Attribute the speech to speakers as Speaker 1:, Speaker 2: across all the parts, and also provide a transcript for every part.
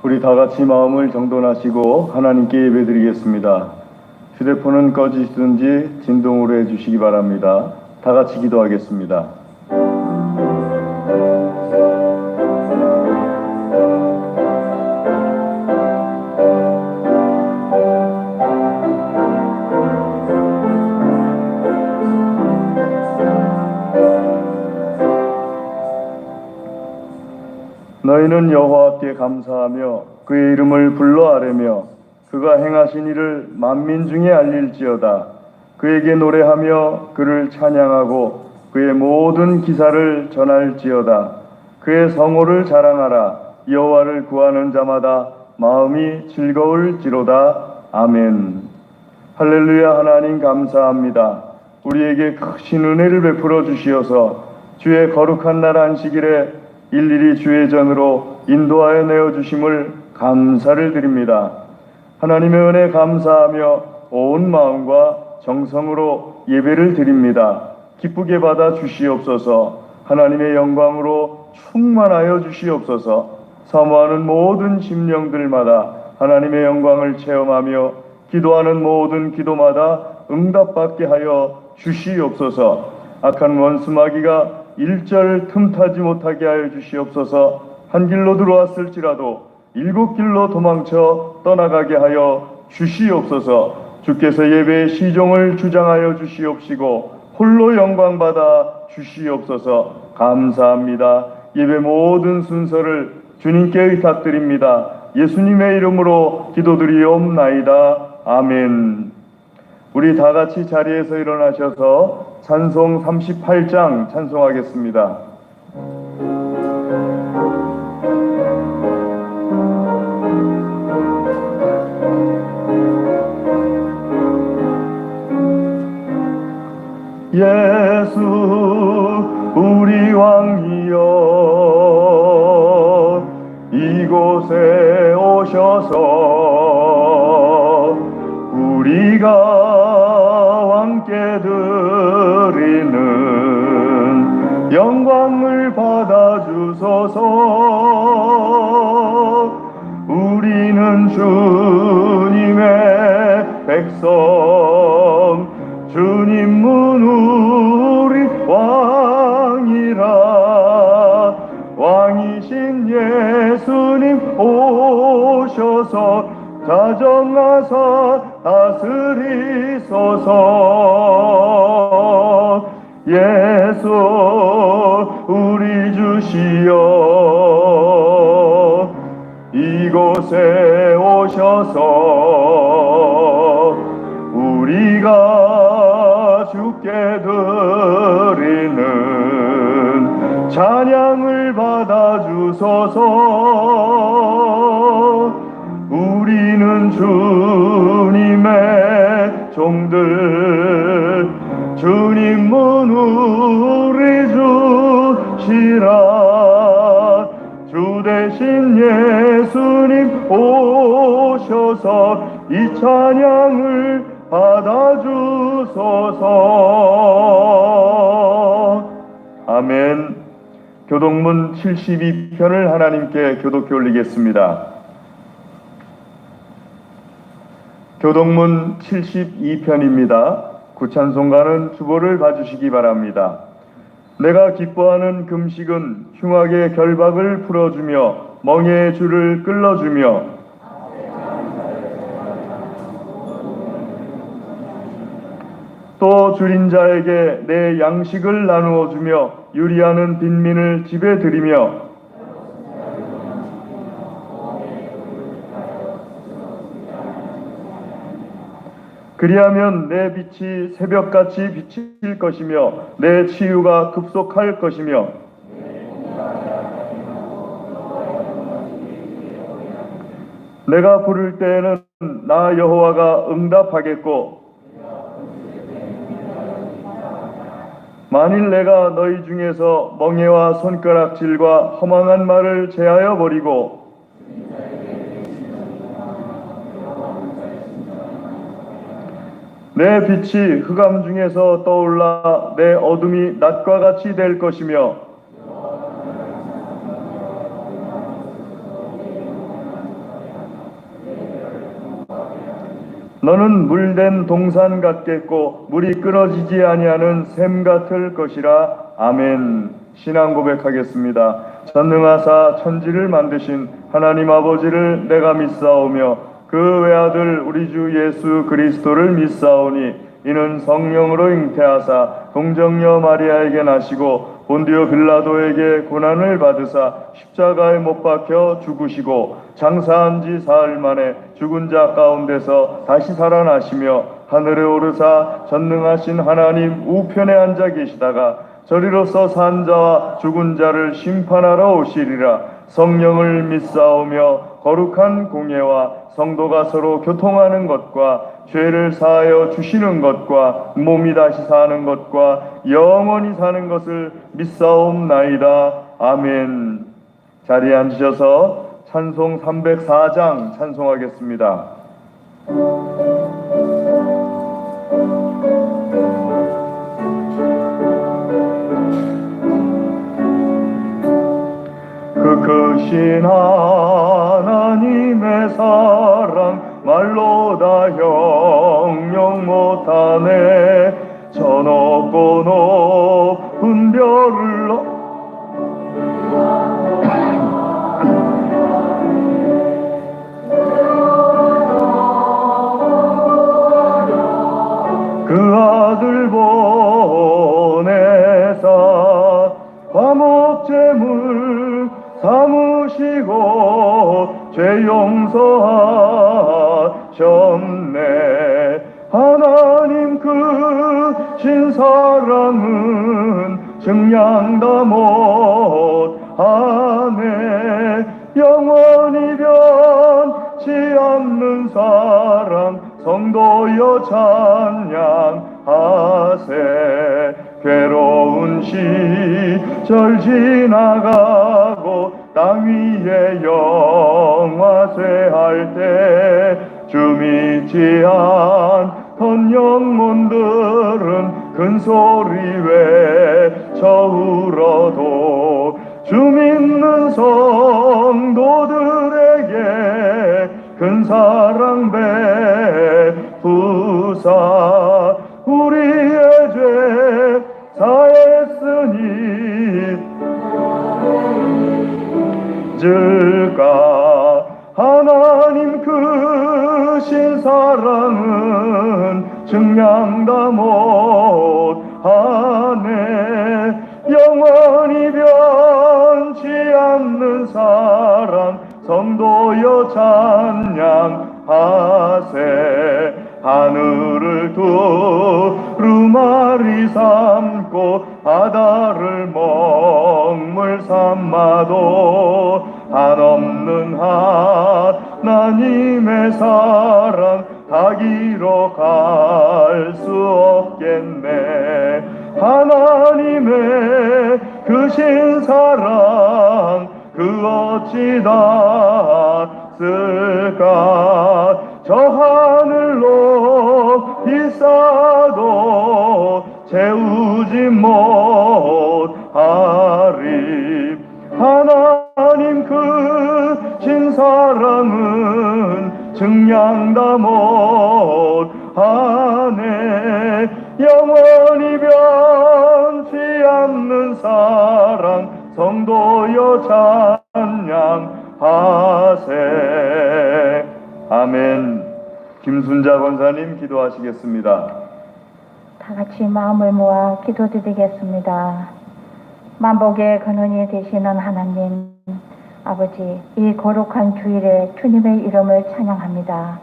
Speaker 1: 우리 다 같이 마음을 정돈하시고 하나님께 예배드리겠습니다. 휴대폰은 꺼지시든지 진동으로 해주시기 바랍니다. 다 같이 기도하겠습니다. 너희는 여호와께 감사하며 그의 이름을 불러 아뢰며 그가 행하신 일을 만민 중에 알릴지어다. 그에게 노래하며 그를 찬양하고 그의 모든 기사를 전할지어다. 그의 성호를 자랑하라. 여호와를 구하는 자마다 마음이 즐거울지로다. 아멘. 할렐루야. 하나님 감사합니다. 우리에게 크신 은혜를 베풀어 주시어서 주의 거룩한 날 안식일에 일일이 주의 전으로 인도하여 내어주심을 감사를 드립니다. 하나님의 은혜 감사하며 온 마음과 정성으로 예배를 드립니다. 기쁘게 받아 주시옵소서. 하나님의 영광으로 충만하여 주시옵소서. 사모하는 모든 심령들마다 하나님의 영광을 체험하며 기도하는 모든 기도마다 응답받게 하여 주시옵소서. 악한 원수마귀가 일절 틈타지 못하게 하여 주시옵소서. 한 길로 들어왔을지라도 일곱 길로 도망쳐 떠나가게 하여 주시옵소서. 주께서 예배의 시종을 주장하여 주시옵시고 홀로 영광받아 주시옵소서. 감사합니다. 예배 모든 순서를 주님께 의탁드립니다. 예수님의 이름으로 기도드리옵나이다. 아멘. 우리 다 같이 자리에서 일어나셔서 찬송 38장 찬송하겠습니다. 예수 우리 왕이여 이곳에 오셔서 우리가 함께 드리는 영광을 받아주소서. 우리는 주님의 백성 주님은 우리 왕이라. 왕이신 예수님 오셔서 자정하사 다스리소서. 예수 우리 주시여 이곳에 오셔서 우리가 주께 드리는 찬양을 받아주소서. 우리는 주님의 종들 주님은 우리 주시라. 주 대신 예수님 오셔서 이 찬양을 받아주소서. 아멘. 교독문 72편을 하나님께 교독해 올리겠습니다. 교독문 72편입니다. 구찬송가는 주보를 봐주시기 바랍니다. 내가 기뻐하는 금식은 흉악의 결박을 풀어주며 멍에의 줄을 끌어주며 또 줄인 자에게 내 양식을 나누어 주며 유리하는 빈민을 집에 들이며 그리하면 내 빛이 새벽같이 비칠 것이며 내 치유가 급속할 것이며 내가 부를 때에는 나 여호와가 응답하겠고 만일 내가 너희 중에서 멍에와 손가락질과 허망한 말을 제하여 버리고 내 빛이 흑암 중에서 떠올라 내 어둠이 낮과 같이 될 것이며 너는 물된 동산 같겠고 물이 끊어지지 아니하는 샘 같을 것이라. 아멘. 신앙 고백하겠습니다. 전능하사 천지를 만드신 하나님 아버지를 내가 믿사오며 그 외아들 우리 주 예수 그리스도를 믿사오니 이는 성령으로 잉태하사 동정녀 마리아에게 나시고 본디오 빌라도에게 고난을 받으사 십자가에 못 박혀 죽으시고 장사한 지 사흘 만에 죽은 자 가운데서 다시 살아나시며 하늘에 오르사 전능하신 하나님 우편에 앉아 계시다가 저리로서 산 자와 죽은 자를 심판하러 오시리라. 성령을 믿사오며 거룩한 공예와 성도가 서로 교통하는 것과 죄를 사하여 주시는 것과 몸이 다시 사는 것과 영원히 사는 것을 믿사옵나이다. 아멘. 자리에 앉으셔서 찬송 304장 찬송하겠습니다. 그 크신 하나님의 사랑 말로 다 형용 못하네. 저 높고 높은 별을 그 아들 보내사 화목제물 삼으시고 죄 용서하셨네. 하나님 그 신사랑은 증량다 못하네. 영원히 변치 않는 사랑 성도여 찬양하세. 괴로운 시절 지나가고 땅 위에 영화쇠할 때 주 믿지 않던 영혼들은 큰소리 외쳐 울어도 주 믿는 성도들에게 큰 사랑 베푸사 우리의 죄 사했으니 즐까. 하나님 그 신사랑은 증량다 못하네. 영원히 변치 않는 사랑 성도여 찬양하세. 하늘을 두루마리 삼고 바다를 먹물 삼아도 한없는 하나님의 사랑 다 기록할 수 없겠네. 하나님의 그 신사랑 그 어찌 닿았을까. 저 하늘 높이 쌓아도 채우지 못하리. 하나님 그 신사랑은 증량다 못하네. 영원히 변치 않는 사랑 성도여 찬양하세. 아멘. 김순자 권사님 기도하시겠습니다.
Speaker 2: 다 같이 마음을 모아 기도드리겠습니다. 만복의 근원이 되시는 하나님 아버지, 이 거룩한 주일에 주님의 이름을 찬양합니다.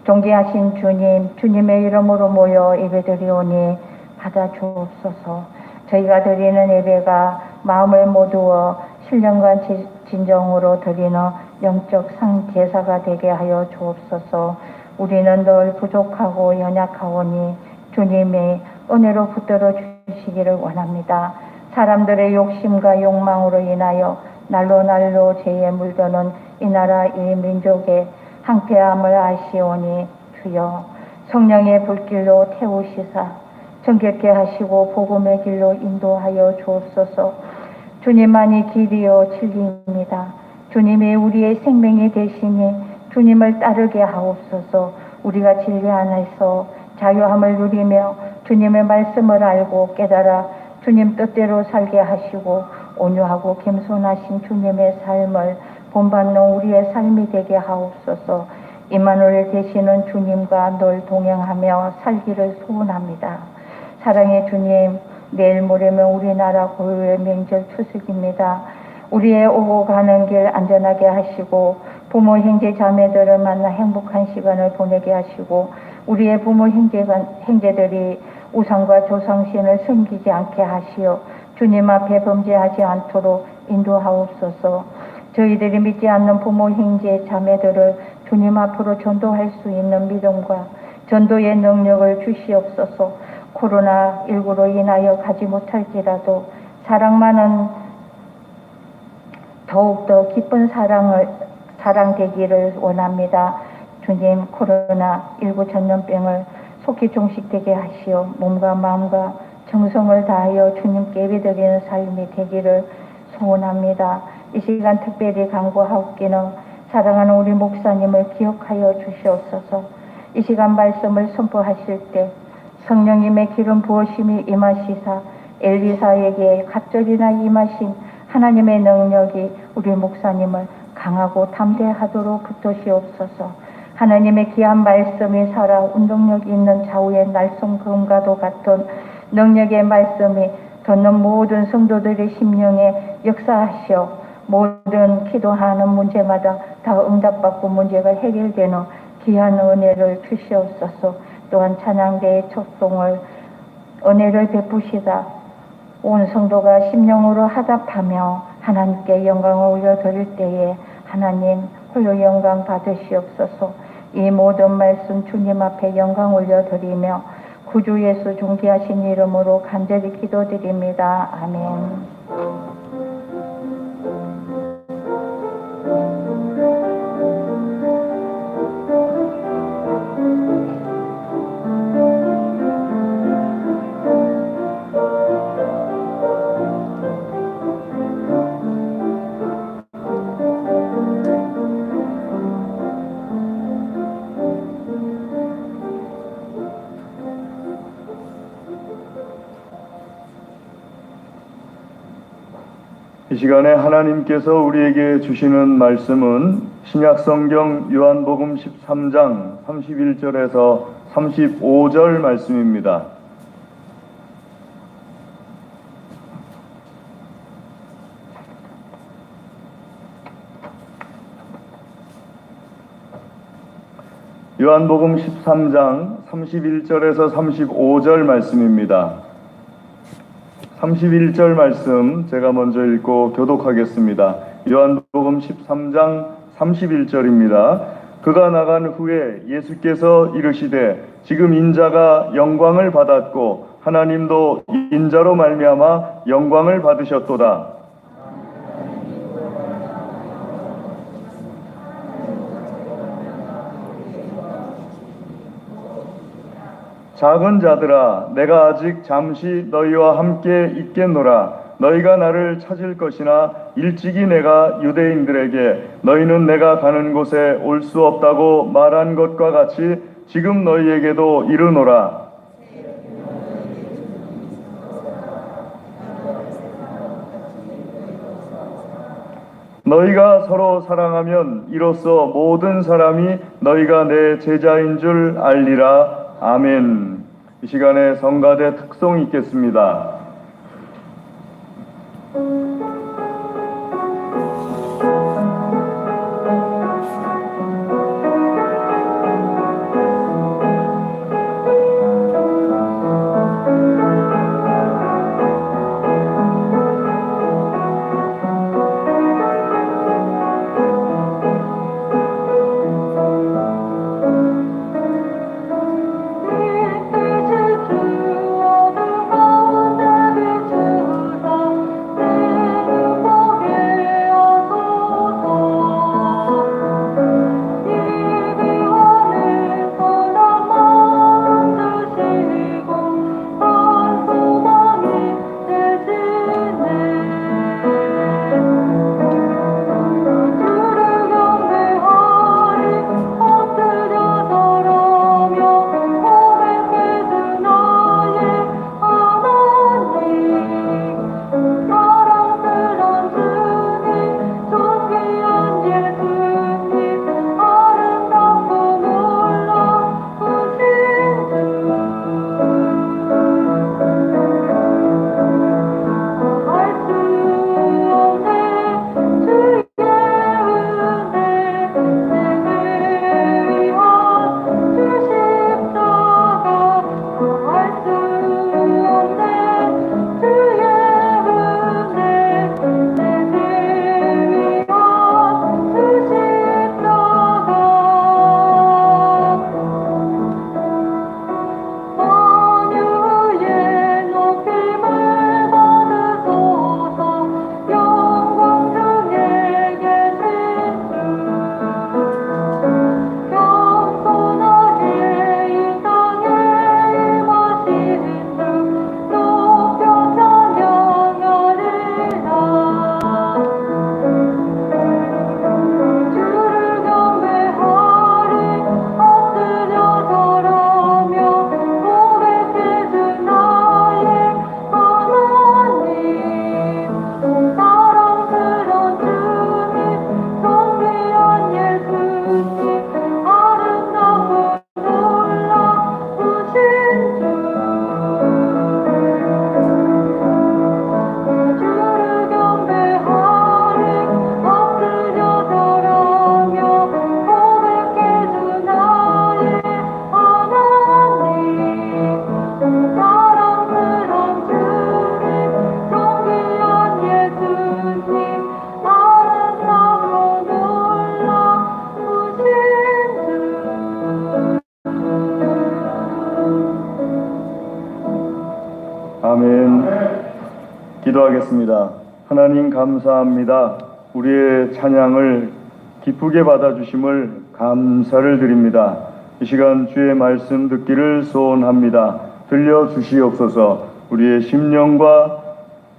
Speaker 2: 존귀하신 주님, 주님의 이름으로 모여 예배드리오니 받아 주옵소서. 저희가 드리는 예배가 마음을 모두어 신령과 진정으로 드리는 영적 상제사가 되게 하여 주옵소서. 우리는 늘 부족하고 연약하오니 주님의 은혜로 붙들어 주시기를 원합니다. 사람들의 욕심과 욕망으로 인하여 날로 날로 죄에 물드는 이 나라 이 민족의 항폐함을 아시오니 주여 성령의 불길로 태우시사 정결케 하시고 복음의 길로 인도하여 주옵소서. 주님만이 길이요 진리입니다. 주님이 우리의 생명이 되시니 주님을 따르게 하옵소서. 우리가 진리 안에서 자유함을 누리며 주님의 말씀을 알고 깨달아 주님 뜻대로 살게 하시고 온유하고 겸손하신 주님의 삶을 본받는 우리의 삶이 되게 하옵소서. 임마누엘 되시는 주님과 늘 동행하며 살기를 소원합니다. 사랑의 주님, 내일 모레면 우리나라 고유의 명절 추석입니다. 우리의 오고 가는 길 안전하게 하시고 부모 형제 자매들을 만나 행복한 시간을 보내게 하시고 우리의 부모 형제들이 우상과 조상신을 섬기지 않게 하시어 주님 앞에 범죄하지 않도록 인도하옵소서. 저희들이 믿지 않는 부모 형제 자매들을 주님 앞으로 전도할 수 있는 믿음과 전도의 능력을 주시옵소서. 코로나19로 인하여 가지 못할지라도 사랑만은 더욱더 기쁜 사랑 되기를 원합니다. 주님, 코로나19 전염병을 속히 종식되게 하시어 몸과 마음과 정성을 다하여 주님께 예배드리는 삶이 되기를 소원합니다. 이 시간 특별히 간구하옵기는 사랑하는 우리 목사님을 기억하여 주시옵소서. 이 시간 말씀을 선포하실 때 성령님의 기름 부으심이 임하시사 엘리사에게 갑절이나 임하신 하나님의 능력이 우리 목사님을 강하고 담대하도록 붙드시옵소서. 하나님의 귀한 말씀이 살아 운동력 있는 좌우의 날성금과도 같은 능력의 말씀이 듣는 모든 성도들의 심령에 역사하시어 모든 기도하는 문제마다 다 응답받고 문제가 해결되는 귀한 은혜를 주시옵소서. 또한 찬양대의 촉동을 은혜를 베푸시다 온 성도가 심령으로 화답하며 하나님께 영광을 올려드릴 때에 하나님 홀로 영광 받으시옵소서. 이 모든 말씀 주님 앞에 영광 올려드리며 구주 예수 존귀하신 이름으로 간절히 기도드립니다. 아멘.
Speaker 1: 이 시간에 하나님께서 우리에게 주시는 말씀은 신약성경 요한복음 13장 31절에서 35절 말씀입니다. 요한복음 13장 31절에서 35절 말씀입니다. 31절 말씀 제가 먼저 읽고 교독하겠습니다. 요한복음 13장 31절입니다. 그가 나간 후에 예수께서 이르시되 지금 인자가 영광을 받았고 하나님도 인자로 말미암아 영광을 받으셨도다. 작은 자들아, 내가 아직 잠시 너희와 함께 있겠노라. 너희가 나를 찾을 것이나 일찍이 내가 유대인들에게 너희는 내가 가는 곳에 올 수 없다고 말한 것과 같이 지금 너희에게도 이르노라. 너희가 서로 사랑하면 이로써 모든 사람이 너희가 내 제자인 줄 알리라. 아멘. 이 시간에 성가대 특송이 있겠습니다.
Speaker 3: 이제 기어도 가운데
Speaker 1: 기도하겠습니다. 하나님 감사합니다. 우리의 찬양을 기쁘게 받아주심을 감사를 드립니다. 이 시간 주의 말씀 듣기를 소원합니다. 들려주시옵소서. 우리의 심령과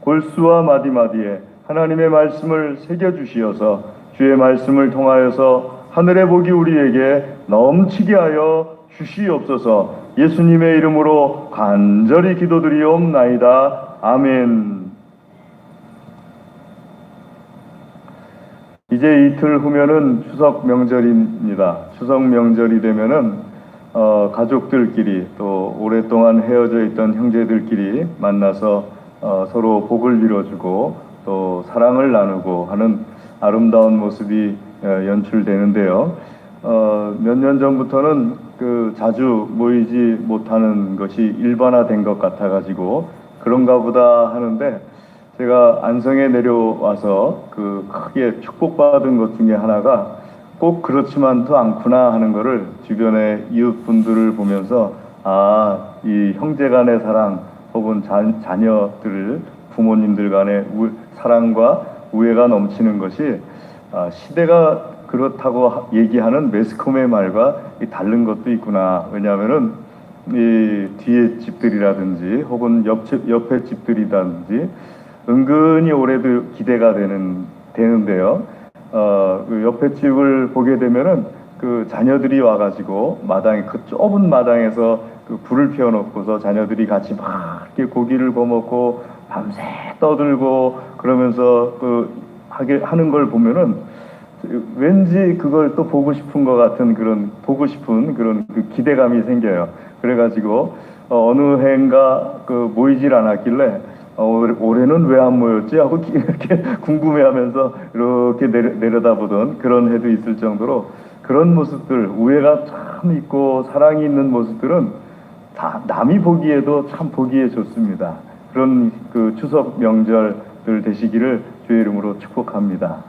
Speaker 1: 골수와 마디마디에 하나님의 말씀을 새겨주시어서 주의 말씀을 통하여서 하늘의 복이 우리에게 넘치게 하여 주시옵소서. 예수님의 이름으로 간절히 기도드리옵나이다. 아멘. 이제 이틀 후면은 추석 명절입니다. 추석 명절이 되면은 가족들끼리 또 오랫동안 헤어져 있던 형제들끼리 만나서 서로 복을 빌어주고 또 사랑을 나누고 하는 아름다운 모습이 연출되는데요. 몇 년 전부터는 자주 모이지 못하는 것이 일반화된 것 같아가지고 그런가 보다 하는데, 제가 안성에 내려와서 크게 축복받은 것 중에 하나가 꼭 그렇지만도 않구나 하는 것을 주변의 이웃분들을 보면서 이 형제 간의 사랑 혹은 자녀들, 부모님들 간의 사랑과 우애가 넘치는 것이 시대가 그렇다고 얘기하는 매스컴의 말과 다른 것도 있구나. 왜냐하면은 이 뒤에 집들이라든지 혹은 옆에 집들이라든지 은근히 올해도 기대가 되는데요. 옆에 집을 보게 되면은 자녀들이 와가지고 좁은 마당에서 불을 피워놓고서 자녀들이 같이 막 이렇게 고기를 구워먹고 밤새 떠들고 그러면서 하는 걸 보면은 왠지 그걸 또 보고 싶은 것 같은 그런 기대감이 생겨요. 그래가지고 어느 해인가 모이질 않았길래 올해는 왜 안 모였지 하고 이렇게 궁금해하면서 이렇게 내려다보던 그런 해도 있을 정도로, 그런 모습들, 우애가 참 있고 사랑이 있는 모습들은 다 남이 보기에도 참 보기에 좋습니다. 그런 추석 명절들 되시기를 주의 이름으로 축복합니다.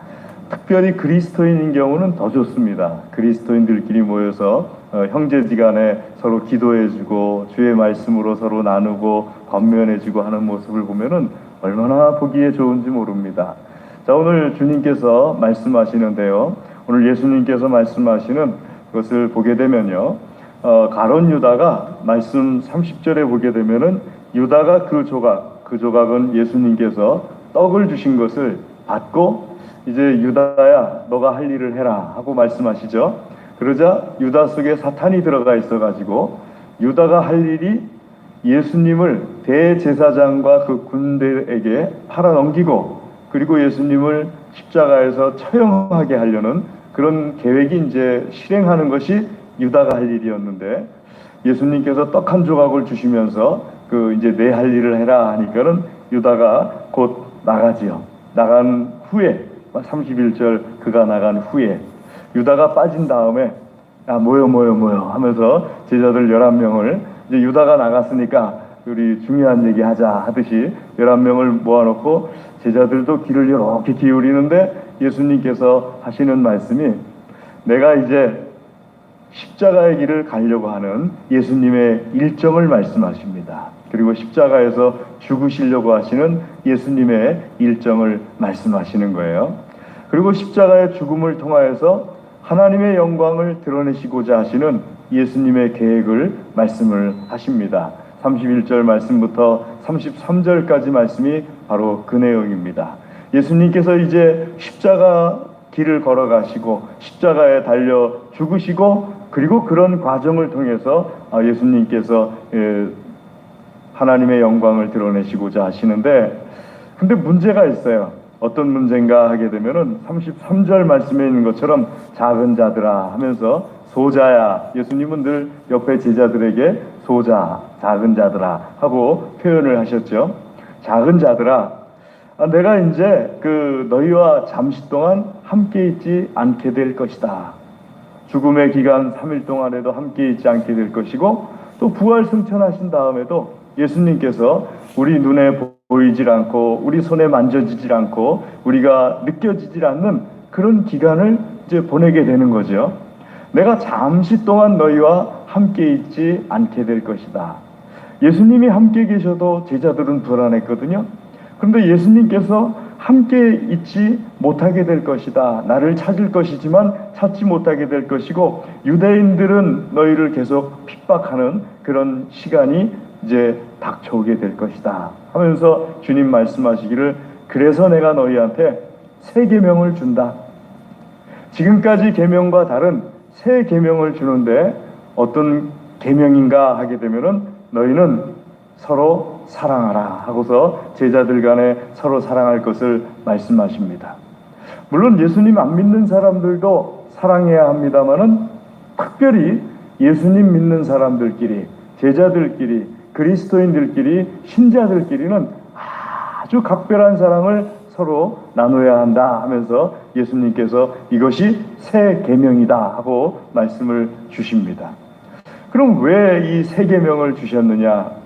Speaker 1: 특별히 그리스도인인 경우는 더 좋습니다. 그리스도인들끼리 모여서 형제지간에 서로 기도해주고 주의 말씀으로 서로 나누고 권면해주고 하는 모습을 보면은 얼마나 보기에 좋은지 모릅니다. 자, 오늘 주님께서 말씀하시는데요. 오늘 예수님께서 말씀하시는 것을 보게 되면요. 가룟 유다가 말씀 30절에 보게 되면은 유다가 그 조각은 예수님께서 떡을 주신 것을 받고 이제 유다야 너가 할 일을 해라 하고 말씀하시죠. 그러자 유다 속에 사탄이 들어가 있어가지고 유다가 할 일이 예수님을 대제사장과 그 군대에게 팔아넘기고 그리고 예수님을 십자가에서 처형하게 하려는 그런 계획이 이제 실행하는 것이 유다가 할 일이었는데, 예수님께서 떡 한 조각을 주시면서 이제 내 할 일을 해라 하니까는 유다가 곧 나가지요. 나간 후에 31절 그가 나간 후에 유다가 빠진 다음에 모여 하면서 제자들 11명을 이제 유다가 나갔으니까 우리 중요한 얘기 하자 하듯이 11명을 모아놓고 제자들도 귀를 이렇게 기울이는데 예수님께서 하시는 말씀이, 내가 이제 십자가의 길을 가려고 하는 예수님의 일정을 말씀하십니다. 그리고 십자가에서 죽으시려고 하시는 예수님의 일정을 말씀하시는 거예요. 그리고 십자가의 죽음을 통하여서 하나님의 영광을 드러내시고자 하시는 예수님의 계획을 말씀을 하십니다. 31절 말씀부터 33절까지 말씀이 바로 그 내용입니다. 예수님께서 이제 십자가 길을 걸어가시고 십자가에 달려 죽으시고 그리고 그런 과정을 통해서 예수님께서 하나님의 영광을 드러내시고자 하시는데, 근데 문제가 있어요. 어떤 문제인가 하게 되면은 33절 말씀에 있는 것처럼 작은 자들아 하면서 소자야, 예수님은 늘 옆에 제자들에게 소자, 작은 자들아 하고 표현을 하셨죠. 작은 자들아, 내가 이제 너희와 잠시 동안 함께 있지 않게 될 것이다. 죽음의 기간 3일 동안에도 함께 있지 않게 될 것이고, 또 부활 승천하신 다음에도 예수님께서 우리 눈에 보이질 않고 우리 손에 만져지질 않고 우리가 느껴지질 않는 그런 기간을 이제 보내게 되는 거죠. 내가 잠시 동안 너희와 함께 있지 않게 될 것이다. 예수님이 함께 계셔도 제자들은 불안했거든요. 그런데 예수님께서 함께 있지 못하게 될 것이다. 나를 찾을 것이지만 찾지 못하게 될 것이고, 유대인들은 너희를 계속 핍박하는 그런 시간이 이제 닥쳐오게 될 것이다 하면서 주님 말씀하시기를, 그래서 내가 너희한테 새 계명을 준다. 지금까지 계명과 다른 새 계명을 주는데 어떤 계명인가 하게 되면은 너희는 서로 사랑하라 하고서 제자들 간에 서로 사랑할 것을 말씀하십니다. 물론 예수님 안 믿는 사람들도 사랑해야 합니다마는 특별히 예수님 믿는 사람들끼리, 제자들끼리, 그리스도인들끼리, 신자들끼리는 아주 각별한 사랑을 서로 나눠야 한다 하면서 예수님께서 이것이 새 계명이다 하고 말씀을 주십니다. 그럼 왜 이 새 계명을 주셨느냐?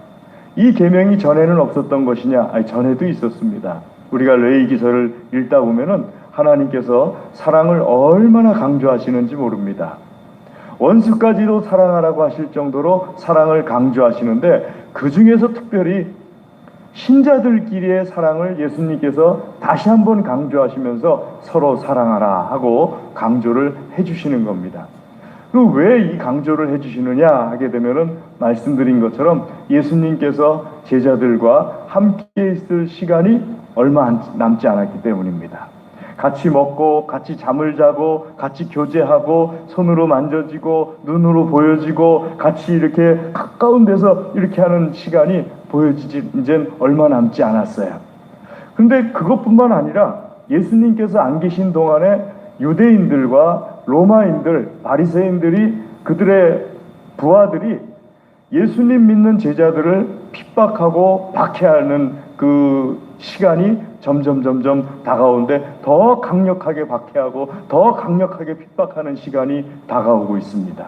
Speaker 1: 이 계명이 전에는 없었던 것이냐? 아니, 전에도 있었습니다. 우리가 레위기서를 읽다 보면은 하나님께서 사랑을 얼마나 강조하시는지 모릅니다. 원수까지도 사랑하라고 하실 정도로 사랑을 강조하시는데, 그 중에서 특별히 신자들끼리의 사랑을 예수님께서 다시 한번 강조하시면서 서로 사랑하라 하고 강조를 해주시는 겁니다. 그 왜 이 강조를 해주시느냐 하게 되면은 말씀드린 것처럼 예수님께서 제자들과 함께 있을 시간이 얼마 남지 않았기 때문입니다. 같이 먹고 같이 잠을 자고 같이 교제하고 손으로 만져지고 눈으로 보여지고 같이 이렇게 가까운 데서 이렇게 하는 시간이 보여지지 이젠 얼마 남지 않았어요. 근데 그것뿐만 아니라 예수님께서 안 계신 동안에 유대인들과 로마인들, 바리새인들이, 그들의 부하들이 예수님 믿는 제자들을 핍박하고 박해하는 그 시간이 점점 다가오는데, 더 강력하게 박해하고 더 강력하게 핍박하는 시간이 다가오고 있습니다.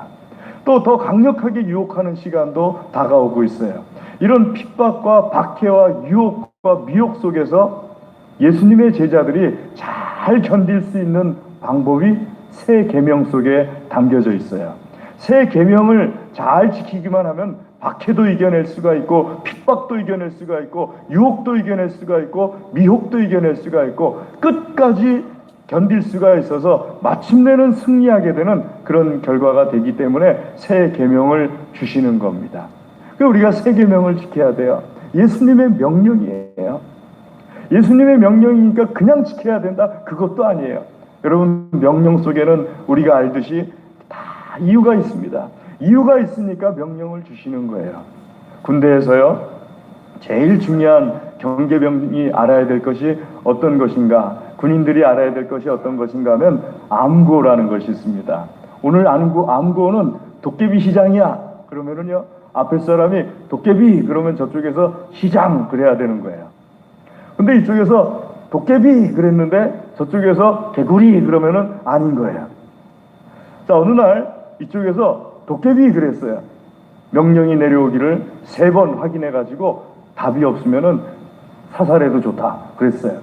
Speaker 1: 또 더 강력하게 유혹하는 시간도 다가오고 있어요. 이런 핍박과 박해와 유혹과 미혹 속에서 예수님의 제자들이 잘 견딜 수 있는 방법이 새 계명 속에 담겨져 있어요. 새 계명을 잘 지키기만 하면 박해도 이겨낼 수가 있고, 핍박도 이겨낼 수가 있고, 유혹도 이겨낼 수가 있고, 미혹도 이겨낼 수가 있고, 끝까지 견딜 수가 있어서 마침내는 승리하게 되는 그런 결과가 되기 때문에 새 계명을 주시는 겁니다. 그래서 우리가 새 계명을 지켜야 돼요. 예수님의 명령이에요. 예수님의 명령이니까 그냥 지켜야 된다, 그것도 아니에요. 여러분, 명령 속에는 우리가 알듯이 다 이유가 있습니다. 이유가 있으니까 명령을 주시는 거예요. 군대에서요, 제일 중요한 경계병이 알아야 될 것이 어떤 것인가, 군인들이 알아야 될 것이 어떤 것인가 하면 암고라는 것이 있습니다. 오늘 암고는 도깨비 시장이야 그러면은요, 앞에 사람이 도깨비 그러면 저쪽에서 시장 그래야 되는 거예요. 근데 이쪽에서 도깨비 그랬는데 저쪽에서 개구리 그러면은 아닌 거예요. 자, 어느 날 이쪽에서 도깨비 그랬어요. 명령이 내려오기를 3번 확인해 가지고 답이 없으면은 사살해도 좋다 그랬어요.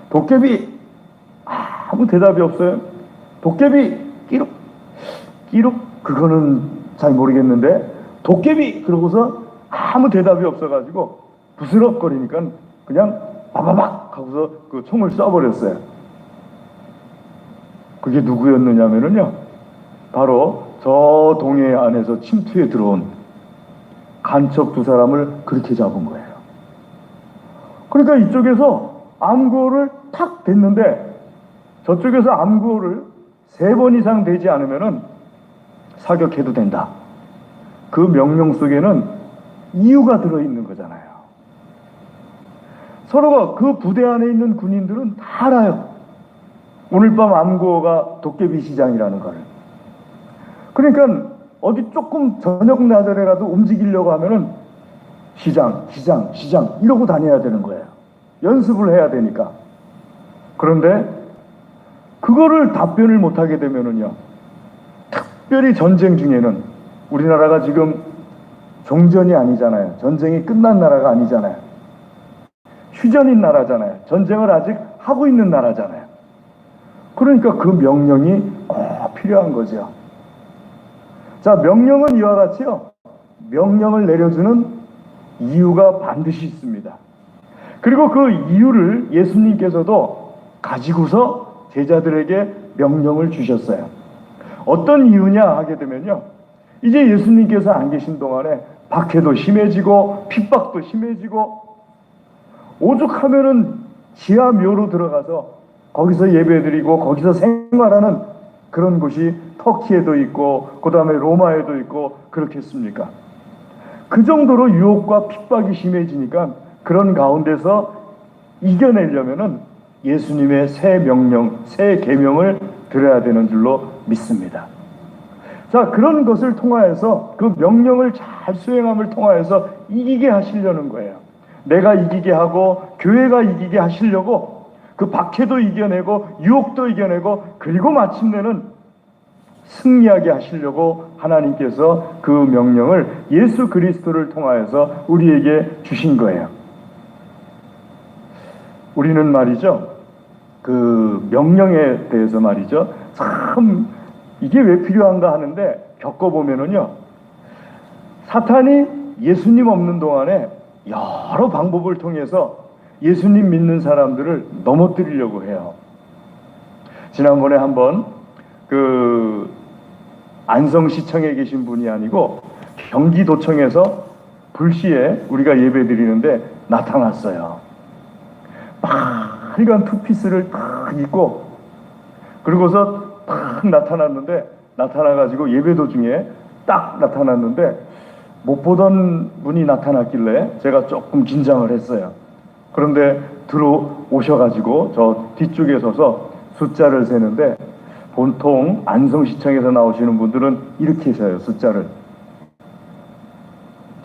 Speaker 1: 도깨비, 아무 대답이 없어요. 도깨비 끼룩 그거는 잘 모르겠는데 도깨비 그러고서 아무 대답이 없어가지고 부스럭거리니까 그냥 바바박 하고서 그 총을 쏴버렸어요. 그게 누구였느냐면요, 바로 저 동해 안에서 침투해 들어온 간첩 2사람을 그렇게 잡은 거예요. 그러니까 이쪽에서 암구호를 탁 댔는데 저쪽에서 암구호를 3번 이상 되지 않으면은 사격해도 된다. 그 명령 속에는 이유가 들어있는 거잖아요. 서로가 그 부대 안에 있는 군인들은 다 알아요. 오늘 밤 암구호가 도깨비 시장이라는 걸. 그러니까 어디 조금 저녁 나절에라도 움직이려고 하면은 시장 이러고 다녀야 되는 거예요. 연습을 해야 되니까. 그런데 그거를 답변을 못하게 되면은요, 특별히 전쟁 중에는, 우리나라가 지금 종전이 아니잖아요. 전쟁이 끝난 나라가 아니잖아요. 휴전인 나라잖아요. 전쟁을 아직 하고 있는 나라잖아요. 그러니까 그 명령이 꼭 필요한 거죠. 자, 명령은 이와 같이요, 명령을 내려주는 이유가 반드시 있습니다. 그리고 그 이유를 예수님께서도 가지고서 제자들에게 명령을 주셨어요. 어떤 이유냐 하게 되면요, 이제 예수님께서 안 계신 동안에 박해도 심해지고 핍박도 심해지고 오죽하면은 지하 묘로 들어가서 거기서 예배드리고 거기서 생활하는 그런 곳이 터키에도 있고 그 다음에 로마에도 있고 그렇겠습니까? 그 정도로 유혹과 핍박이 심해지니까 그런 가운데서 이겨내려면은 예수님의 새 명령, 새 계명을 들어야 되는 줄로 믿습니다. 자, 그런 것을 통하여서 그 명령을 잘 수행함을 통하여서 이기게 하시려는 거예요. 내가 이기게 하고 교회가 이기게 하시려고 그 박해도 이겨내고 유혹도 이겨내고 그리고 마침내는 승리하게 하시려고 하나님께서 그 명령을 예수 그리스도를 통하여서 우리에게 주신 거예요. 우리는 말이죠, 그 명령에 대해서 말이죠, 참 이게 왜 필요한가 하는데 겪어보면은요, 사탄이 예수님 없는 동안에 여러 방법을 통해서 예수님 믿는 사람들을 넘어뜨리려고 해요. 지난번에 한번 그 안성시청에 계신 분이 아니고 경기도청에서 불시에 우리가 예배 드리는데 나타났어요. 빨간 투피스를 딱 입고 그러고서 딱 나타났는데, 나타나가지고 예배 도중에 딱 나타났는데 못 보던 분이 나타났길래 제가 조금 긴장을 했어요. 그런데 들어오셔가지고 저 뒤쪽에 서서 숫자를 세는데, 보통 안성시청에서 나오시는 분들은 이렇게 세요, 숫자를.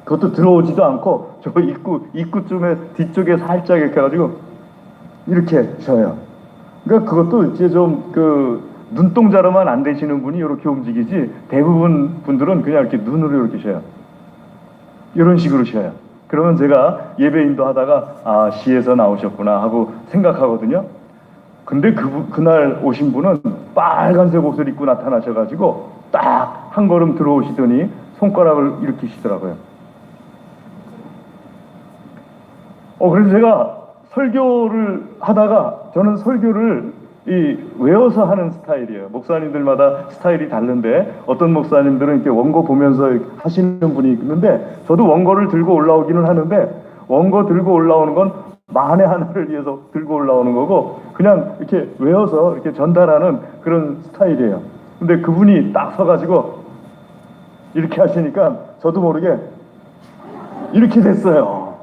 Speaker 1: 그것도 들어오지도 않고 저 입구쯤에 뒤쪽에 살짝 이렇게 해가지고 이렇게 서요. 그러니까 그것도 이제 좀 그 눈동자로만 안 되시는 분이 이렇게 움직이지, 대부분 분들은 그냥 이렇게 눈으로 이렇게 쉬어요. 이런 식으로 쉬어요. 그러면 제가 예배 인도하다가 아, 시에서 나오셨구나 하고 생각하거든요. 근데 그날 오신 분은 빨간색 옷을 입고 나타나셔가지고 딱 한 걸음 들어오시더니 손가락을 일으키시더라고요. 그래서 제가 설교를 하다가, 저는 설교를 외워서 하는 스타일이에요. 목사님들마다 스타일이 다른데 어떤 목사님들은 이렇게 원고 보면서 하시는 분이 있는데, 저도 원고를 들고 올라오기는 하는데 원고 들고 올라오는 건 만에 하나를 위해서 들고 올라오는 거고 그냥 이렇게 외워서 이렇게 전달하는 그런 스타일이에요. 근데 그분이 딱 서가지고 이렇게 하시니까 저도 모르게 이렇게 됐어요.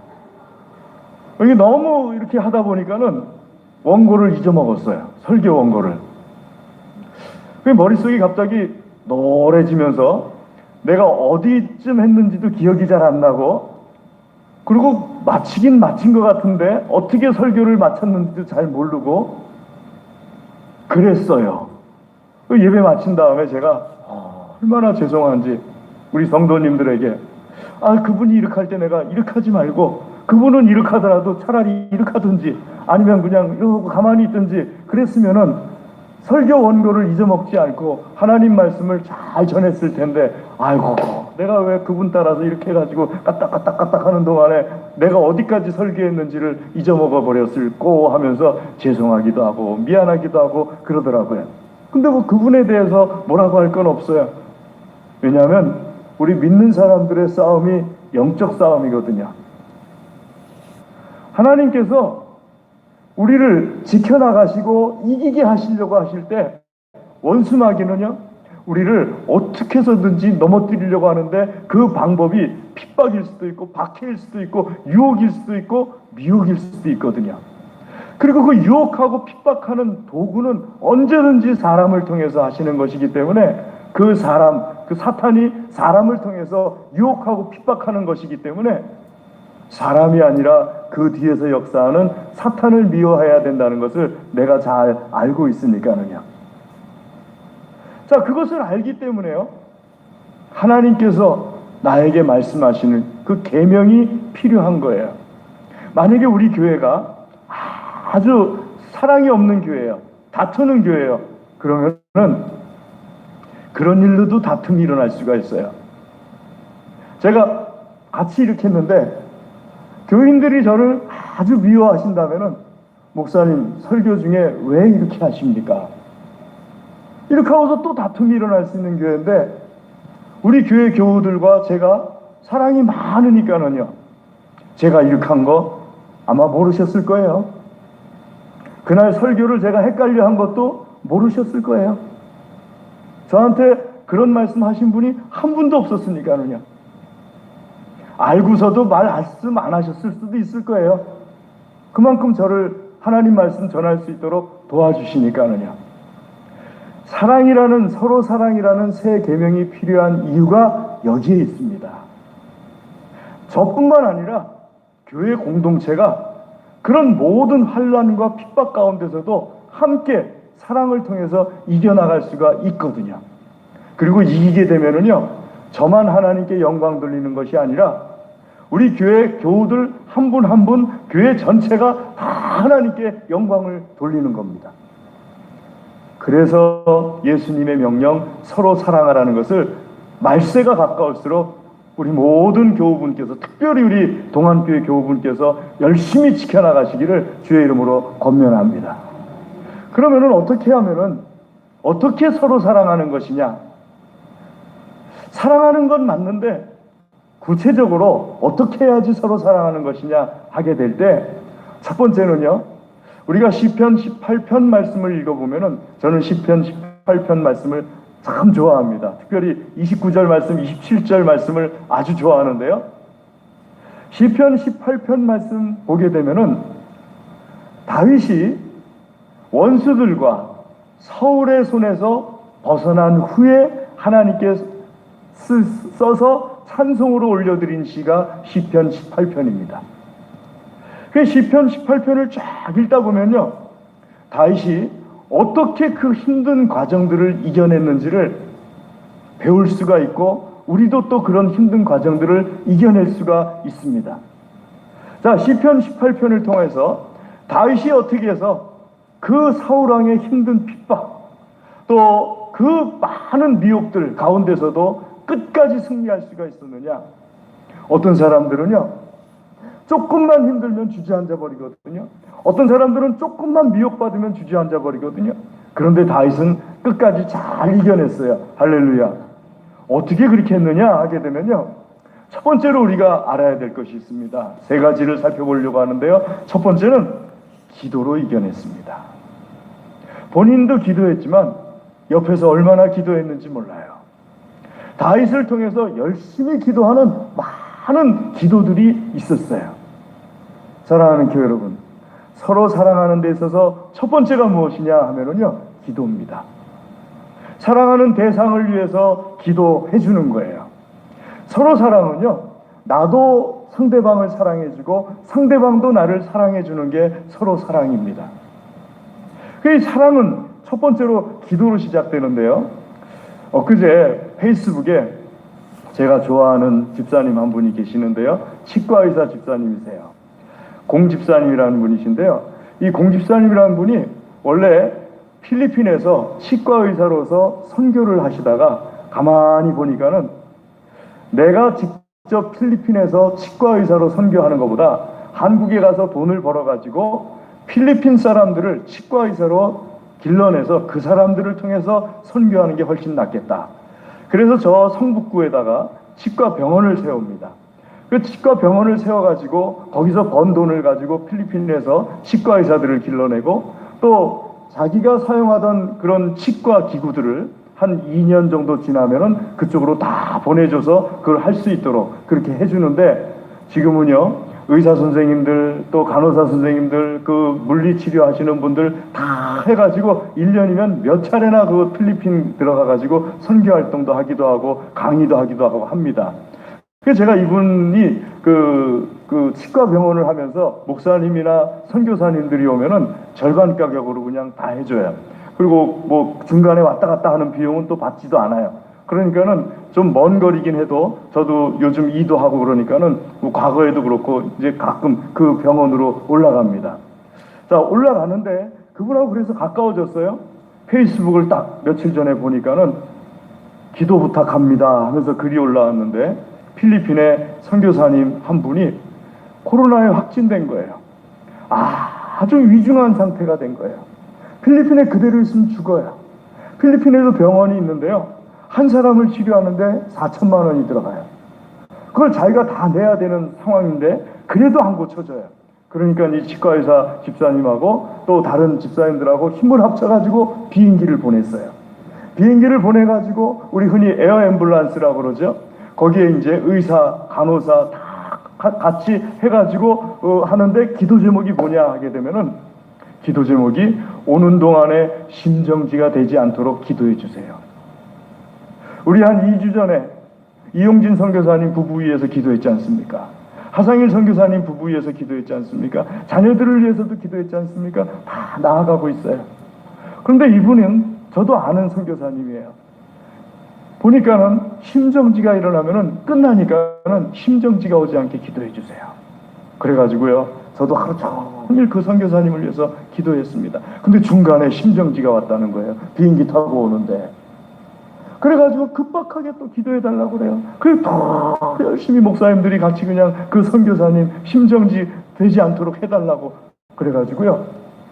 Speaker 1: 이게 너무 이렇게 하다 보니까는 원고를 잊어먹었어요. 설교 원고를. 그 머릿속이 갑자기 노래지면서 내가 어디쯤 했는지도 기억이 잘 안 나고, 그리고 마치긴 마친 것 같은데 어떻게 설교를 마쳤는지도 잘 모르고 그랬어요. 예배 마친 다음에 제가 얼마나 죄송한지 우리 성도님들에게, 그분이 이렇게 할 때 내가 이렇게 하지 말고, 그분은 이렇게 하더라도 차라리 이렇게 하든지 아니면 그냥 이러고 가만히 있든지 그랬으면은 설교 원고를 잊어먹지 않고 하나님 말씀을 잘 전했을 텐데, 아이고 내가 왜 그분 따라서 이렇게 해가지고 까딱까딱 하는 동안에 내가 어디까지 설교했는지를 잊어먹어 버렸을꼬 하면서 죄송하기도 하고 미안하기도 하고 그러더라고요. 근데 뭐 그분에 대해서 뭐라고 할 건 없어요. 왜냐하면 우리 믿는 사람들의 싸움이 영적 싸움이거든요. 하나님께서 우리를 지켜나가시고 이기게 하시려고 하실 때 원수마귀는요, 우리를 어떻게 해서든지 넘어뜨리려고 하는데 그 방법이 핍박일 수도 있고 박해일 수도 있고 유혹일 수도 있고 미혹일 수도 있거든요. 그리고 그 유혹하고 핍박하는 도구는 언제든지 사람을 통해서 하시는 것이기 때문에 그 사탄이 사람을 통해서 유혹하고 핍박하는 것이기 때문에 사람이 아니라 그 뒤에서 역사하는 사탄을 미워해야 된다는 것을 내가 잘 알고 있으니까는요. 자, 그것을 알기 때문에요, 하나님께서 나에게 말씀하시는 그 계명이 필요한 거예요. 만약에 우리 교회가 아주 사랑이 없는 교회예요, 다투는 교회예요, 그러면은 그런 일로도 다툼이 일어날 수가 있어요. 제가 같이 이렇게 했는데 교인들이 저를 아주 미워하신다면은 목사님 설교 중에 왜 이렇게 하십니까? 이렇게 하고서 또 다툼이 일어날 수 있는 교회인데, 우리 교회 교우들과 제가 사랑이 많으니까는요, 제가 이렇게 한 거 아마 모르셨을 거예요. 그날 설교를 제가 헷갈려 한 것도 모르셨을 거예요. 저한테 그런 말씀 하신 분이 한 분도 없었으니까는요. 알고서도 말씀 안 하셨을 수도 있을 거예요. 그만큼 저를 하나님 말씀 전할 수 있도록 도와주시니까는요. 사랑이라는, 서로 사랑이라는 새 계명이 필요한 이유가 여기에 있습니다. 저뿐만 아니라 교회 공동체가 그런 모든 환난과 핍박 가운데서도 함께 사랑을 통해서 이겨나갈 수가 있거든요. 그리고 이기게 되면은요, 저만 하나님께 영광 돌리는 것이 아니라 우리 교회 교우들 한 분 한 분, 교회 전체가 다 하나님께 영광을 돌리는 겁니다. 그래서 예수님의 명령 서로 사랑하라는 것을 말세가 가까울수록 우리 모든 교우분께서, 특별히 우리 동안교회 교우분께서 열심히 지켜나가시기를 주의 이름으로 권면합니다. 그러면은 어떻게 서로 사랑하는 것이냐? 사랑하는 건 맞는데 구체적으로 어떻게 해야지 서로 사랑하는 것이냐 하게 될 때, 첫 번째는요, 우리가 시편 18편 말씀을 읽어보면은, 저는 시편 18편 말씀을 참 좋아합니다. 특별히 29절 말씀, 27절 말씀을 아주 좋아하는데요. 시편 18편 말씀 보게 되면은 다윗이 원수들과 서울의 손에서 벗어난 후에 하나님께 써서 찬송으로 올려드린 시가 시편 18편입니다. 그 시편 18편을 쫙 읽다 보면요, 다윗이 어떻게 그 힘든 과정들을 이겨냈는지를 배울 수가 있고, 우리도 또 그런 힘든 과정들을 이겨낼 수가 있습니다. 자, 시편 18편을 통해서 다윗이 어떻게 해서 그 사울왕의 힘든 핍박, 또 그 많은 미혹들 가운데서도 끝까지 승리할 수가 있었느냐? 어떤 사람들은요, 조금만 힘들면 주저앉아 버리거든요. 어떤 사람들은 조금만 미혹받으면 주저앉아 버리거든요. 그런데 다윗은 끝까지 잘 이겨냈어요. 할렐루야. 어떻게 그렇게 했느냐 하게 되면요, 첫 번째로 우리가 알아야 될 것이 있습니다. 세 가지를 살펴보려고 하는데요. 첫 번째는 기도로 이겨냈습니다. 본인도 기도했지만 옆에서 얼마나 기도했는지 몰라요. 다윗을 통해서 열심히 기도하는 많은 기도들이 있었어요. 사랑하는 교회 여러분, 서로 사랑하는 데 있어서 첫 번째가 무엇이냐 하면은요, 기도입니다. 사랑하는 대상을 위해서 기도해 주는 거예요. 서로 사랑은요, 나도 상대방을 사랑해주고 상대방도 나를 사랑해 주는 게 서로 사랑입니다. 그 사랑은 첫 번째로 기도로 시작되는데요. 엊그제 페이스북에 제가 좋아하는 집사님 한 분이 계시는데요. 치과의사 집사님이세요. 공 집사님이라는 분이신데요. 이 공 집사님이라는 분이 원래 필리핀에서 치과의사로서 선교를 하시다가 가만히 보니까는 내가 직접 필리핀에서 치과의사로 선교하는 것보다 한국에 가서 돈을 벌어가지고 필리핀 사람들을 치과의사로 길러내서 그 사람들을 통해서 선교하는 게 훨씬 낫겠다. 그래서 저 성북구에다가 치과 병원을 세웁니다. 그 치과 병원을 세워가지고 거기서 번 돈을 가지고 필리핀에서 치과 의사들을 길러내고, 또 자기가 사용하던 그런 치과 기구들을 한 2년 정도 지나면은 그쪽으로 다 보내줘서 그걸 할 수 있도록 그렇게 해주는데, 지금은요, 의사 선생님들, 또 간호사 선생님들, 그 물리치료 하시는 분들 다 해가지고 1년이면 몇 차례나 그 필리핀 들어가가지고 선교 활동도 하기도 하고 강의도 하기도 하고 합니다. 그래서 제가 이분이 그 치과 병원을 하면서 목사님이나 선교사님들이 오면은 절반 가격으로 그냥 다 해줘요. 그리고 뭐 중간에 왔다 갔다 하는 비용은 또 받지도 않아요. 그러니까는 좀 먼 거리긴 해도 저도 요즘 일도 하고 그러니까는 뭐 과거에도 그렇고 이제 가끔 그 병원으로 올라갑니다. 자, 올라가는데 그분하고 그래서 가까워졌어요. 페이스북을 딱 며칠 전에 보니까는 기도 부탁합니다 하면서 글이 올라왔는데, 필리핀의 선교사님 한 분이 코로나에 확진된 거예요. 아주 위중한 상태가 된 거예요. 필리핀에 그대로 있으면 죽어요. 필리핀에도 병원이 있는데요. 한 사람을 치료하는데 4천만 원이 들어가요. 그걸 자기가 다 내야 되는 상황인데 그래도 안 고쳐져요. 그러니까 이 치과의사 집사님하고 또 다른 집사님들하고 힘을 합쳐가지고 비행기를 보냈어요. 비행기를 보내가지고 우리 흔히 에어 앰뷸런스라고 그러죠. 거기에 이제 의사, 간호사 다 같이 해가지고 하는데 기도 제목이 뭐냐 하게 되면은 기도 제목이 오는 동안에 심정지가 되지 않도록 기도해 주세요. 우리 한 2주 전에 이용진 선교사님 부부 위해서 기도했지 않습니까? 하상일 선교사님 부부 위해서 기도했지 않습니까? 자녀들을 위해서도 기도했지 않습니까? 다 나아가고 있어요. 그런데 이분은 저도 아는 선교사님이에요. 보니까는 심정지가 일어나면은 끝나니까는 심정지가 오지 않게 기도해 주세요. 그래가지고요, 저도 하루 종일 그 선교사님을 위해서 기도했습니다. 근데 중간에 심정지가 왔다는 거예요. 비행기 타고 오는데. 그래가지고 급박하게 또 기도해 달라고 그래요. 그래 더 열심히 목사님들이 같이 그냥 그 선교사님 심정지 되지 않도록 해달라고 그래가지고요,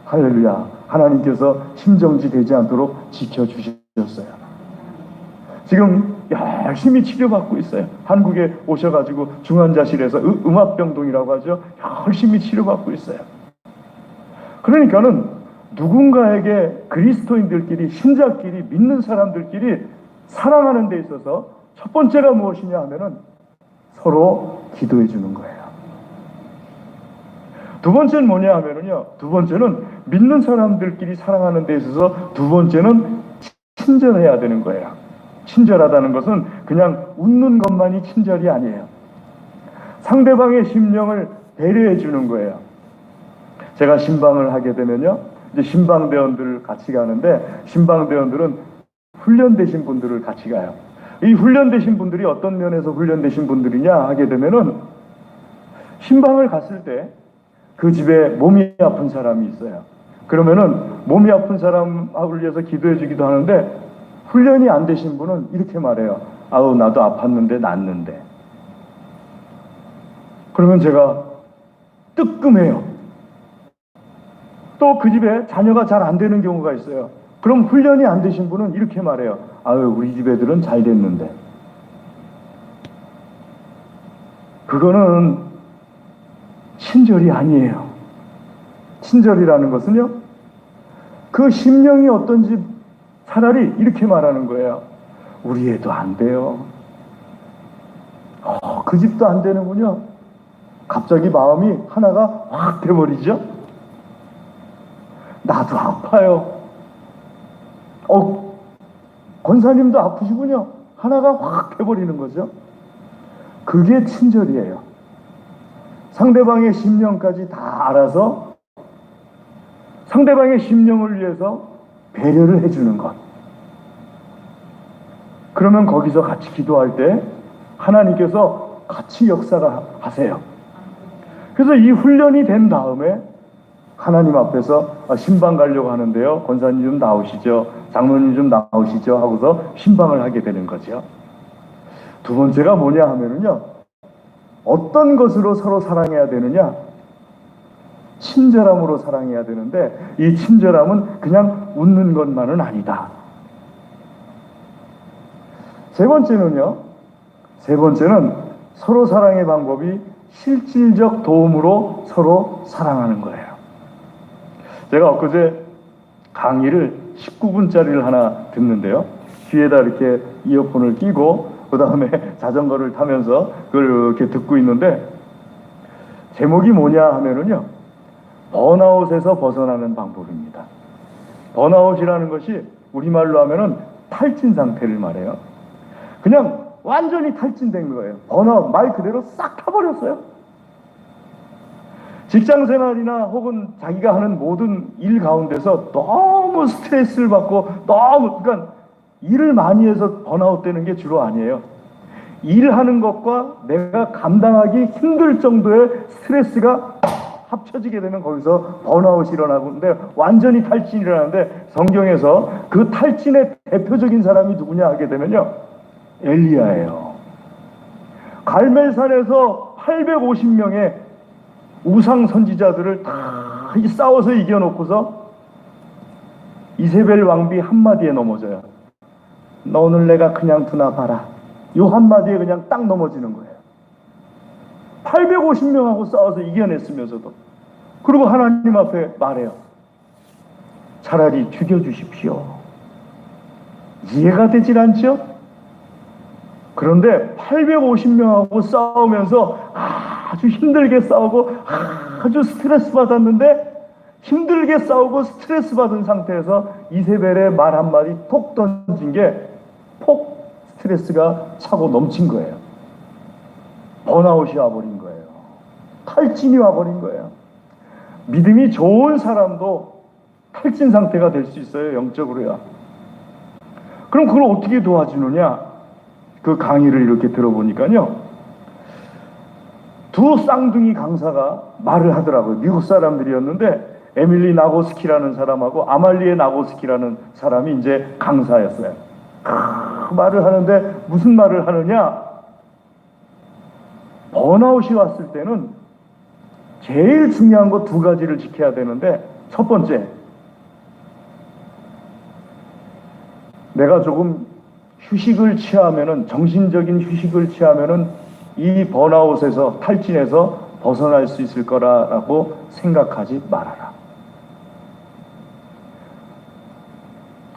Speaker 1: 할렐루야, 하나님께서 심정지 되지 않도록 지켜주셨어요. 지금 열심히 치료받고 있어요. 한국에 오셔가지고 중환자실에서 음압병동이라고 하죠. 열심히 치료받고 있어요. 그러니까는 누군가에게 그리스도인들끼리, 신자끼리, 믿는 사람들끼리 사랑하는 데 있어서 첫 번째가 무엇이냐 하면은 서로 기도해 주는 거예요. 두 번째는 뭐냐 하면은요, 두 번째는 믿는 사람들끼리 사랑하는 데 있어서 두 번째는 친절해야 되는 거예요. 친절하다는 것은 그냥 웃는 것만이 친절이 아니에요. 상대방의 심령을 배려해 주는 거예요. 제가 신방을 하게 되면요, 이제 신방대원들 같이 가는데, 신방대원들은 훈련되신 분들을 같이 가요. 이 훈련되신 분들이 어떤 면에서 훈련되신 분들이냐 하게 되면은, 신방을 갔을 때 그 집에 몸이 아픈 사람이 있어요. 그러면은 몸이 아픈 사람을 위해서 기도해 주기도 하는데, 훈련이 안 되신 분은 이렇게 말해요. 아우, 나도 아팠는데 낫는데. 그러면 제가 뜨끔해요. 또 그 집에 자녀가 잘 안 되는 경우가 있어요. 그럼 훈련이 안 되신 분은 이렇게 말해요. 아유, 우리 집 애들은 잘 됐는데. 그거는 친절이 아니에요. 친절이라는 것은요, 그 심령이 어떤지 차라리 이렇게 말하는 거예요. 우리 애도 안 돼요. 그 집도 안 되는군요. 갑자기 마음이 하나가 확 돼버리죠. 나도 아파요. 권사님도 아프시군요. 하나가 확 돼버리는 거죠. 그게 친절이에요. 상대방의 심령까지 다 알아서 상대방의 심령을 위해서 배려를 해주는 것. 그러면 거기서 같이 기도할 때 하나님께서 같이 역사가 하세요. 그래서 이 훈련이 된 다음에 하나님 앞에서 신방 가려고 하는데요, 권사님 좀 나오시죠, 장로님 좀 나오시죠 하고서 신방을 하게 되는 거죠. 두 번째가 뭐냐 하면은요, 어떤 것으로 서로 사랑해야 되느냐? 친절함으로 사랑해야 되는데, 이 친절함은 그냥 웃는 것만은 아니다. 세 번째는 서로 사랑의 방법이 실질적 도움으로 서로 사랑하는 거예요. 제가 엊그제 강의를 19분짜리를 하나 듣는데요, 귀에다 이렇게 이어폰을 끼고 그 다음에 자전거를 타면서 그걸 이렇게 듣고 있는데, 제목이 뭐냐 하면은요, 번아웃에서 벗어나는 방법입니다. 번아웃이라는 것이 우리말로 하면은 탈진 상태를 말해요. 그냥 완전히 탈진된 거예요. 번아웃, 말 그대로 싹 타버렸어요. 직장 생활이나 혹은 자기가 하는 모든 일 가운데서 너무 스트레스를 받고 그러니까 일을 많이 해서 번아웃 되는 게 주로 아니에요. 일하는 것과 내가 감당하기 힘들 정도의 스트레스가 합쳐지게 되면 거기서 번아웃이 일어나고, 근데 완전히 탈진이 일어나는데, 성경에서 그 탈진의 대표적인 사람이 누구냐 하게 되면요, 엘리야예요. 갈멜산에서 850명의 우상 선지자들을 다 싸워서 이겨놓고서 이세벨 왕비 한마디에 넘어져요. 너 오늘 내가 그냥 두나 봐라. 요 한마디에 그냥 딱 넘어지는 거예요. 850명하고 싸워서 이겨냈으면서도. 그리고 하나님 앞에 말해요. 차라리 죽여주십시오. 이해가 되질 않죠? 그런데 850명하고 싸우면서 아주 힘들게 싸우고 아주 스트레스 받았는데, 힘들게 싸우고 스트레스 받은 상태에서 이세벨의 말 한마디 톡 던진 게 폭 스트레스가 차고 넘친 거예요. 번아웃이 와버린 거예요. 탈진이 와버린 거예요. 믿음이 좋은 사람도 탈진 상태가 될 수 있어요. 영적으로야. 그럼 그걸 어떻게 도와주느냐? 그 강의를 이렇게 들어보니까요, 두 쌍둥이 강사가 말을 하더라고요. 미국 사람들이었는데 에밀리 나고스키라는 사람하고 아말리에 나고스키라는 사람이 이제 강사였어요. 그 말을 하는데 무슨 말을 하느냐? 번아웃이 왔을 때는 제일 중요한 거 두 가지를 지켜야 되는데, 첫 번째, 내가 조금 휴식을 취하면은, 정신적인 휴식을 취하면은 이 번아웃에서, 탈진에서 벗어날 수 있을 거라고 생각하지 말아라.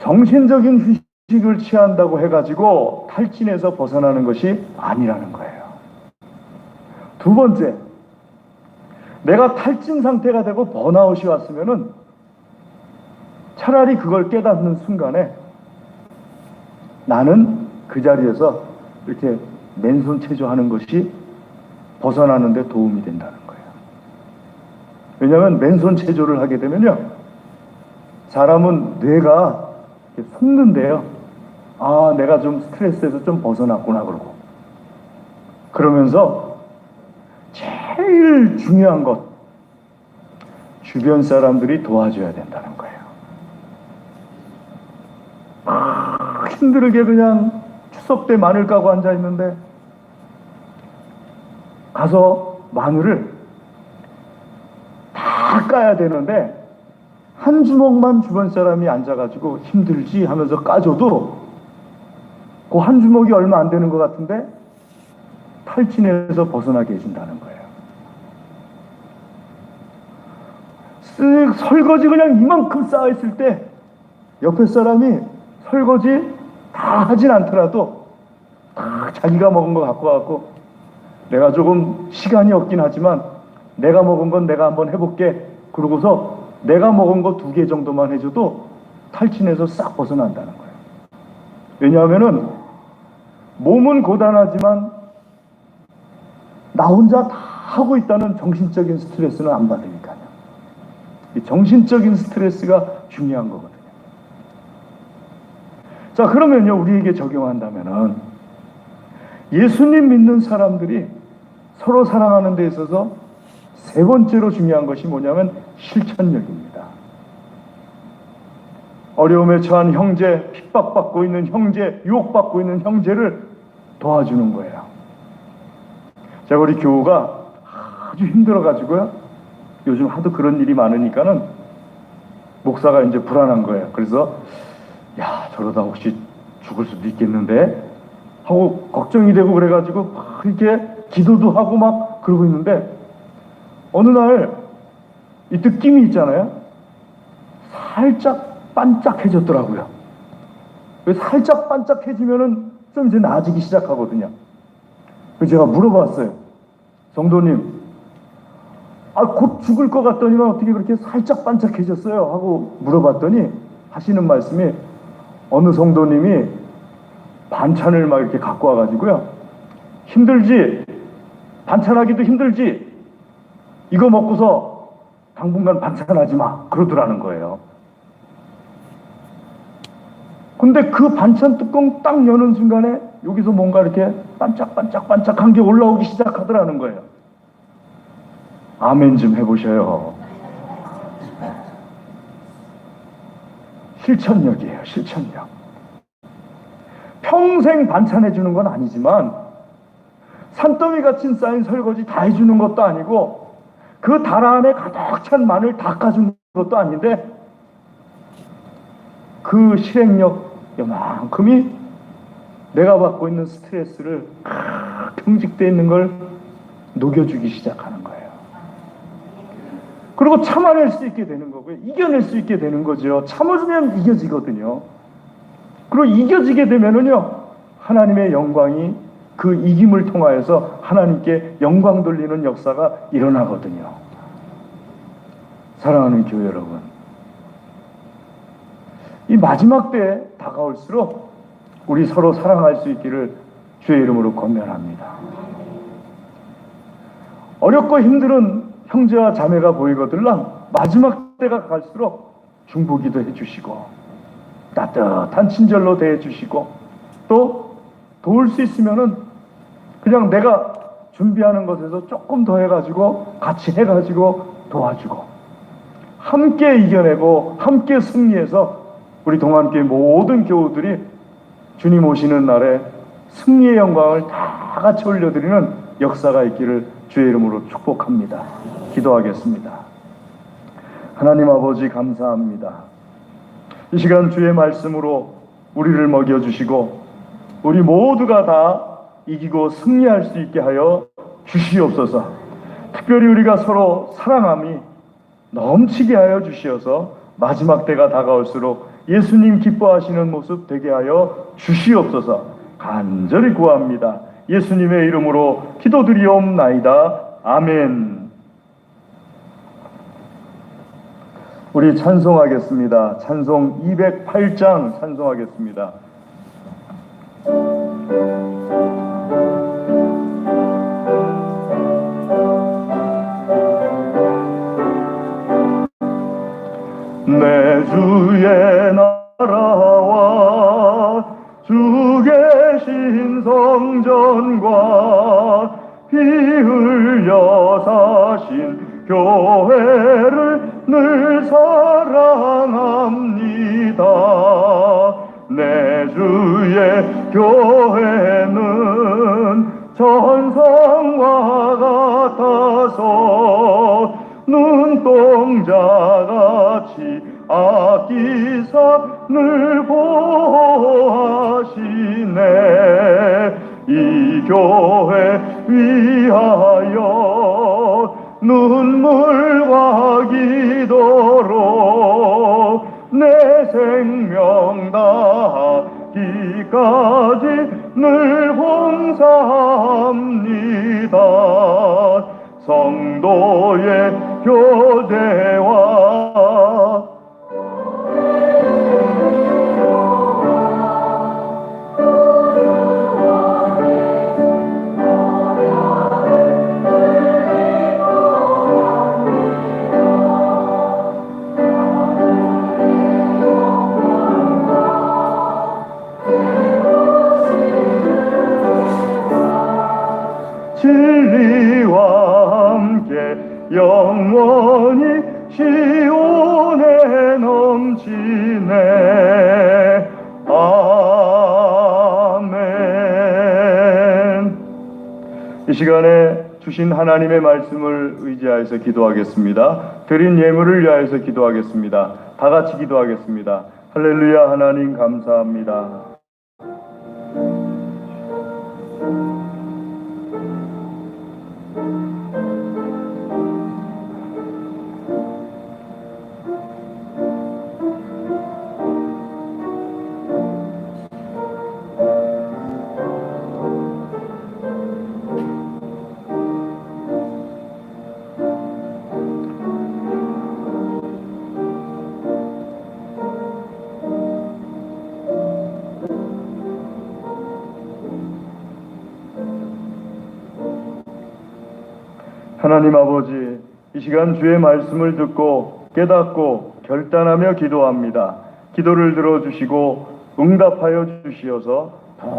Speaker 1: 정신적인 휴식을 취한다고 해가지고 탈진에서 벗어나는 것이 아니라는 거예요. 두 번째, 내가 탈진 상태가 되고 번아웃이 왔으면은 차라리 그걸 깨닫는 순간에 나는 그 자리에서 이렇게 맨손 체조하는 것이 벗어나는 데 도움이 된다는 거예요. 왜냐하면 맨손 체조를 하게 되면요, 사람은 뇌가 속는데요. 아, 내가 좀 스트레스에서 좀 벗어났구나 그러고. 그러면서 제일 중요한 것, 주변 사람들이 도와줘야 된다는 거예요. 힘들게 그냥 추석 때 마늘 까고 앉아있는데 가서 마늘을 다 까야 되는데 한 주먹만 주변 사람이 앉아가지고 힘들지 하면서 까줘도 그 한 주먹이 얼마 안 되는 것 같은데 탈진에서 벗어나게 해준다는 거예요. 설거지 그냥 이만큼 쌓여있을 때 옆에 사람이 설거지 다 하진 않더라도 다 자기가 먹은 거 갖고 와갖고, 내가 조금 시간이 없긴 하지만 내가 먹은 건 내가 한번 해볼게, 그러고서 내가 먹은 거 2개 정도만 해줘도 탈진에서 싹 벗어난다는 거예요. 왜냐하면은 몸은 고단하지만 나 혼자 다 하고 있다는 정신적인 스트레스는 안 받으니까요. 이 정신적인 스트레스가 중요한 거거든요. 자, 그러면요, 우리에게 적용한다면은 예수님 믿는 사람들이 서로 사랑하는 데 있어서 세 번째로 중요한 것이 뭐냐면 실천력입니다. 어려움에 처한 형제, 핍박받고 있는 형제, 유혹받고 있는 형제를 도와주는 거예요. 제가 우리 교우가 아주 힘들어가지고요, 요즘 하도 그런 일이 많으니까는 목사가 이제 불안한 거예요. 그래서 야, 저러다 혹시 죽을 수도 있겠는데 하고 걱정이 되고 그래가지고 막 이렇게 기도도 하고 막 그러고 있는데, 어느 날 이 느낌이 있잖아요. 살짝 반짝해졌더라고요. 살짝 반짝해지면은 좀 이제 나아지기 시작하거든요. 그래서 제가 물어봤어요. 성도님, 곧 죽을 것 같더니만 어떻게 그렇게 살짝 반짝해졌어요? 하고 물어봤더니 하시는 말씀이, 어느 성도님이 반찬을 막 이렇게 갖고 와가지고요, 힘들지? 반찬하기도 힘들지? 이거 먹고서 당분간 반찬하지 마, 그러더라는 거예요. 근데 그 반찬 뚜껑 딱 여는 순간에 여기서 뭔가 이렇게 반짝반짝반짝한 게 올라오기 시작하더라는 거예요. 아멘 좀 해보셔요. 실천력이에요, 실천력. 평생 반찬해주는 건 아니지만 산더미 같이 쌓인 설거지 다 해주는 것도 아니고 그 달 안에 가득 찬 마늘 닦아준 것도 아닌데 그 실행력 요만큼이 내가 받고 있는 스트레스를 경직되어 있는 걸 녹여주기 시작하는 거예요. 그리고 참아낼 수 있게 되는 거고요. 이겨낼 수 있게 되는 거죠. 참아주면 이겨지거든요. 그리고 이겨지게 되면은요, 하나님의 영광이 그 이김을 통하여서 하나님께 영광 돌리는 역사가 일어나거든요. 사랑하는 교회 여러분, 이 마지막 때에 다가올수록 우리 서로 사랑할 수 있기를 주의 이름으로 권면합니다. 어렵고 힘든 형제와 자매가 보이거들랑 마지막 때가 갈수록 중보기도 해주시고 따뜻한 친절로 대해주시고 또 도울 수 있으면은 그냥 내가 준비하는 것에서 조금 더 해가지고 같이 해가지고 도와주고 함께 이겨내고 함께 승리해서 우리 동안교회 모든 교우들이 주님 오시는 날에 승리의 영광을 다 같이 올려드리는 역사가 있기를 주의 이름으로 축복합니다. 기도하겠습니다. 하나님 아버지 감사합니다. 이 시간 주의 말씀으로 우리를 먹여주시고 우리 모두가 다 이기고 승리할 수 있게 하여 주시옵소서. 특별히 우리가 서로 사랑함이 넘치게 하여 주시어서 마지막 때가 다가올수록 예수님 기뻐하시는 모습 되게 하여 주시옵소서. 간절히 구합니다. 예수님의 이름으로 기도드리옵나이다. 아멘. 우리 찬송하겠습니다. 찬송 208장 찬송하겠습니다. 내 주의 나라와 주 계신 성전과 피 흘려 사신 교회를 늘 사랑합니다. 내 주의 교회는 천성과 같아서 눈동자같이 아끼사 늘 보호하시네. 이 교회 위하여 눈물과 기도로 내 생명 다하기까지 늘 봉사합니다. 성도의 교제와 진리와 함께 영원히 시온에 넘치네. 아멘. 이 시간에 주신 하나님의 말씀을 의지하여서 기도하겠습니다. 드린 예물을 위하여서 기도하겠습니다. 다 같이 기도하겠습니다. 할렐루야. 하나님 감사합니다. 하나님 아버지, 이 시간 주의 말씀을 듣고 깨닫고 결단하며 기도합니다. 기도를 들어주시고 응답하여 주시어서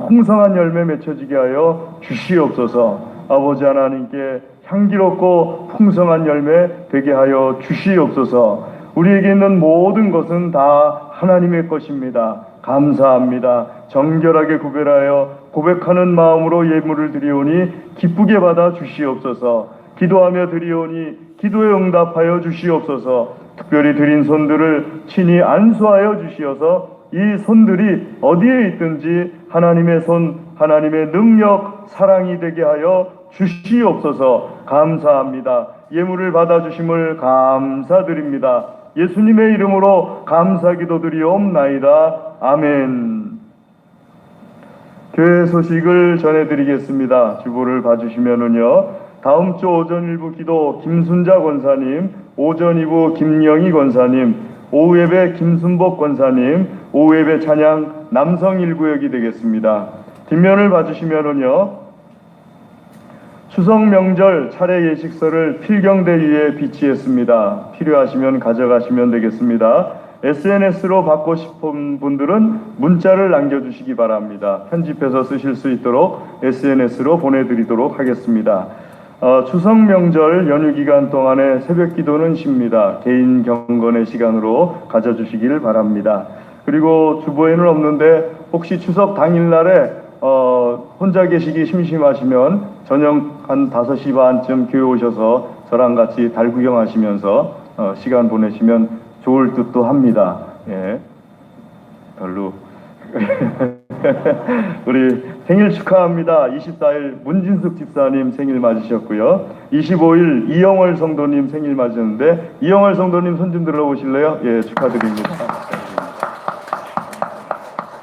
Speaker 1: 풍성한 열매 맺혀지게 하여 주시옵소서. 아버지 하나님께 향기롭고 풍성한 열매 되게 하여 주시옵소서. 우리에게 있는 모든 것은 다 하나님의 것입니다. 감사합니다. 정결하게 구별하여 고백하는 마음으로 예물을 드리오니 기쁘게 받아 주시옵소서. 기도하며 드리오니 기도에 응답하여 주시옵소서. 특별히 드린 손들을 친히 안수하여 주시어서 이 손들이 어디에 있든지 하나님의 손, 하나님의 능력, 사랑이 되게 하여 주시옵소서. 감사합니다. 예물을 받아주심을 감사드립니다. 예수님의 이름으로 감사기도 드리옵나이다. 아멘. 교회 소식을 전해드리겠습니다. 주보를 봐주시면은요, 다음 주 오전 1부 기도 김순자 권사님, 오전 2부 김영희 권사님, 오후 예배 김순복 권사님, 오후 예배 찬양 남성 1구역이 되겠습니다. 뒷면을 봐주시면은요, 추석 명절 차례 예식서를 필경대 위에 비치했습니다. 필요하시면 가져가시면 되겠습니다. SNS로 받고 싶은 분들은 문자를 남겨주시기 바랍니다. 편집해서 쓰실 수 있도록 SNS로 보내드리도록 하겠습니다. 추석 명절 연휴 기간 동안에 새벽 기도는 쉽니다. 개인 경건의 시간으로 가져주시길 바랍니다. 그리고 주보에는 없는데 혹시 추석 당일날에 혼자 계시기 심심하시면 저녁 한 5시 반쯤 교회 오셔서 저랑 같이 달 구경하시면서 시간 보내시면 좋을 듯도 합니다. 예, 별로. 우리 생일 축하합니다. 24일 문진숙 집사님 생일 맞으셨고요. 25일 이영월 성도님 생일 맞으셨는데, 이영월 성도님 손 좀 들어보실래요? 예, 축하드립니다.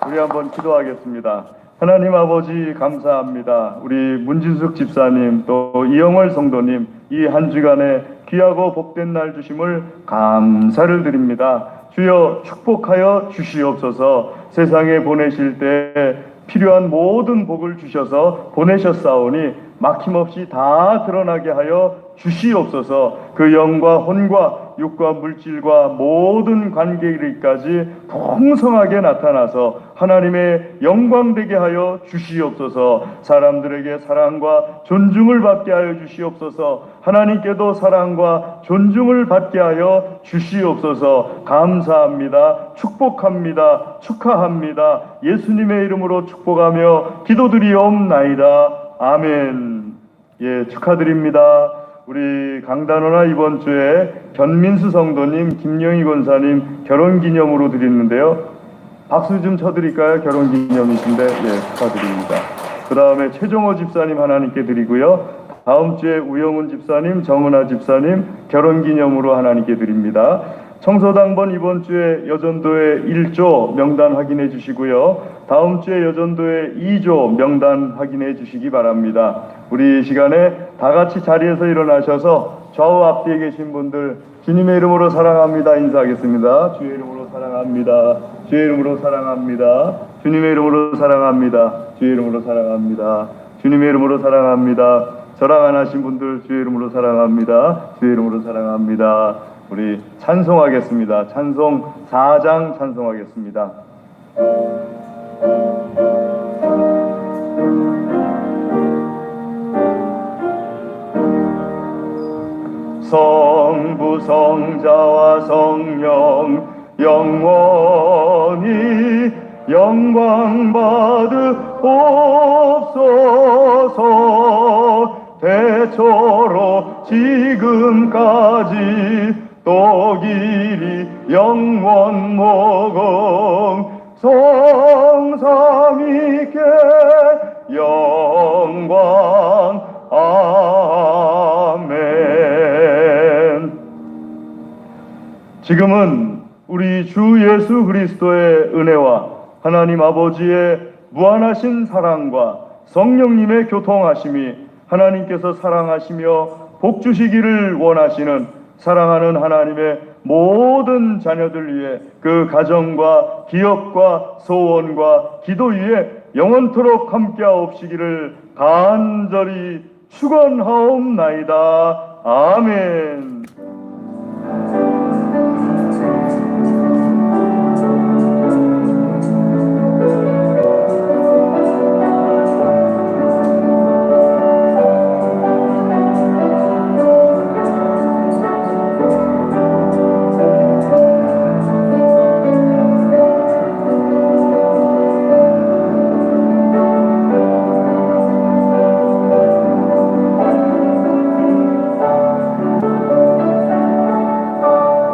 Speaker 1: 우리 한번 기도하겠습니다. 하나님 아버지 감사합니다. 우리 문진숙 집사님 또 이영월 성도님 이 한 주간에 귀하고 복된 날 주심을 감사를 드립니다. 주여 축복하여 주시옵소서. 세상에 보내실 때 필요한 모든 복을 주셔서 보내셨사오니 막힘없이 다 드러나게 하여 주시옵소서. 그 영과 혼과 육과 물질과 모든 관계일까지 풍성하게 나타나서 하나님의 영광되게 하여 주시옵소서. 사람들에게 사랑과 존중을 받게 하여 주시옵소서. 하나님께도 사랑과 존중을 받게 하여 주시옵소서. 감사합니다. 축복합니다. 축하합니다. 예수님의 이름으로 축복하며 기도드리옵나이다. 아멘. 예, 축하드립니다. 우리 강단호나 이번 주에 견민수 성도님, 김영희 권사님 결혼기념으로 드리는데요. 박수 좀 쳐드릴까요? 결혼기념이신데, 예, 축하드립니다. 그 다음에 최종호 집사님 하나님께 드리고요. 다음 주에 우영훈 집사님, 정은아 집사님 결혼기념으로 하나님께 드립니다. 청소당번 이번 주에 여전도에 1조 명단 확인해 주시고요. 다음 주에 여전도에 2조 명단 확인해 주시기 바랍니다. 우리 이 시간에 다 같이 자리에서 일어나셔서 좌우 앞뒤에 계신 분들 주님의 이름으로 사랑합니다 인사하겠습니다. 주의 이름으로 사랑합니다. 주의 이름으로 사랑합니다. 주님의 이름으로 사랑합니다. 주의 이름으로 사랑합니다. 주님의 이름으로 사랑합니다. 저랑 안 하신 분들 주의 이름으로 사랑합니다. 주의 이름으로 사랑합니다. 우리 찬송하겠습니다. 찬송 4장 찬송하겠습니다. 성부 성자와 성령 영원히 영광 받으옵소서. 대초로 지금까지 또 길이 영원 모공 성삼위께 영광 아멘. 지금은 우리 주 예수 그리스도의 은혜와 하나님 아버지의 무한하신 사랑과 성령님의 교통하심이 하나님께서 사랑하시며 복 주시기를 원하시는 사랑하는 하나님의 모든 자녀들 위해 그 가정과 기업과 소원과 기도 위에 영원토록 함께하옵시기를 간절히 축원하옵나이다. 아멘.